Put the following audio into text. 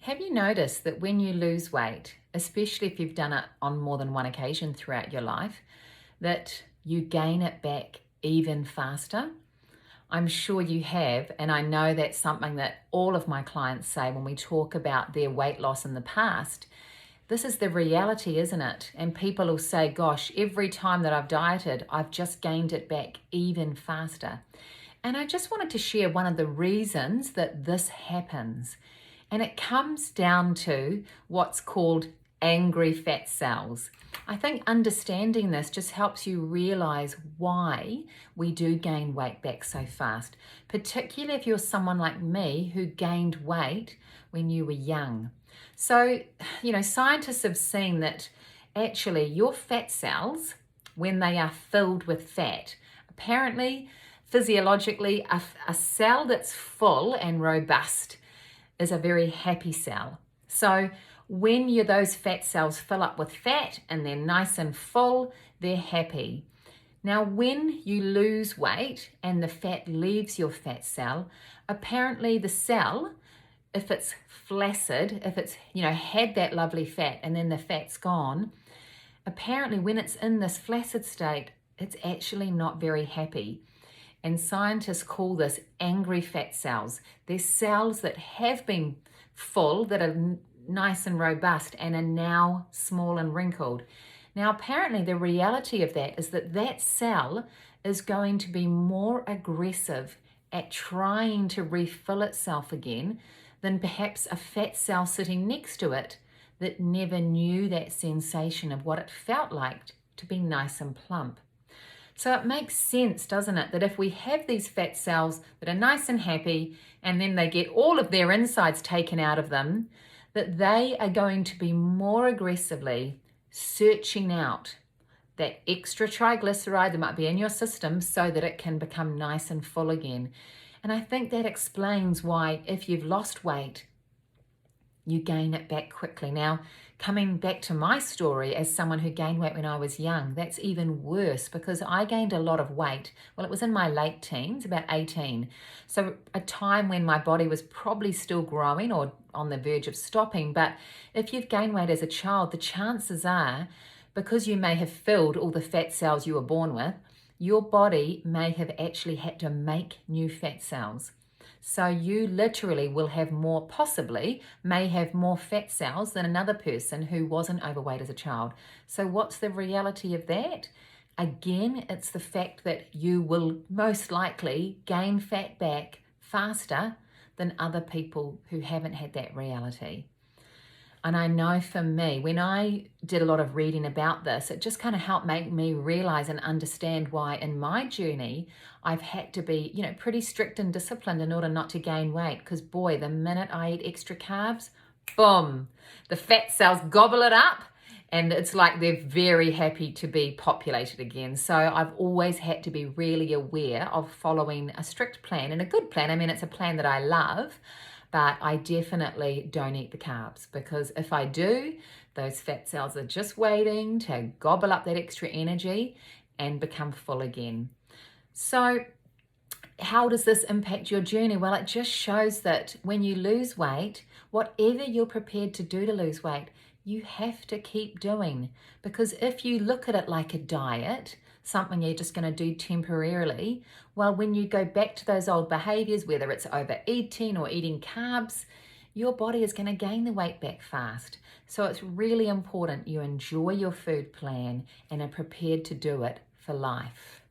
Have you noticed that when you lose weight, especially if you've done it on more than one occasion throughout your life, that you gain it back even faster? I'm sure you have, and I know that's something that all of my clients say when we talk about their weight loss in the past. This is the reality, isn't it? And people will say, gosh, every time that I've dieted, I've just gained it back even faster. And I just wanted to share one of the reasons that this happens. And it comes down to what's called angry fat cells. I think understanding this just helps you realize why we do gain weight back so fast, particularly if you're someone like me who gained weight when you were young. So, scientists have seen that actually your fat cells, when they are filled with fat, apparently physiologically, a cell that's full and robust is a very happy cell. So when those fat cells fill up with fat and they're nice and full, they're happy. Now, when you lose weight and the fat leaves your fat cell, apparently the cell, if it's flaccid, if it's, had that lovely fat and then the fat's gone, apparently when it's in this flaccid state, it's actually not very happy. And scientists call this angry fat cells. They're cells that have been full, that are nice and robust, and are now small and wrinkled. Now, apparently the reality of that is that that cell is going to be more aggressive at trying to refill itself again than perhaps a fat cell sitting next to it that never knew that sensation of what it felt like to be nice and plump. So it makes sense, doesn't it, that if we have these fat cells that are nice and happy and then they get all of their insides taken out of them, that they are going to be more aggressively searching out that extra triglyceride that might be in your system so that it can become nice and full again. And I think that explains why if you've lost weight, you gain it back quickly. Now, coming back to my story as someone who gained weight when I was young, that's even worse because I gained a lot of weight. Well, it was in my late teens, about 18. So a time when my body was probably still growing or on the verge of stopping. But if you've gained weight as a child, the chances are, because you may have filled all the fat cells you were born with, your body may have actually had to make new fat cells. So you literally will have more, possibly, may have more fat cells than another person who wasn't overweight as a child. So what's the reality of that? Again, it's the fact that you will most likely gain fat back faster than other people who haven't had that reality. And I know for me, when I did a lot of reading about this, it just kind of helped make me realize and understand why in my journey, I've had to be, pretty strict and disciplined in order not to gain weight. Because boy, the minute I eat extra carbs, boom, the fat cells gobble it up. And it's like they're very happy to be populated again. So I've always had to be really aware of following a strict plan and a good plan. I mean, it's a plan that I love. But I definitely don't eat the carbs because if I do, those fat cells are just waiting to gobble up that extra energy and become full again. So how does this impact your journey? Well, it just shows that when you lose weight, whatever you're prepared to do to lose weight, you have to keep doing. Because if you look at it like a diet, something you're just going to do temporarily, well, when you go back to those old behaviors, whether it's overeating or eating carbs, your body is going to gain the weight back fast. So it's really important you enjoy your food plan and are prepared to do it for life.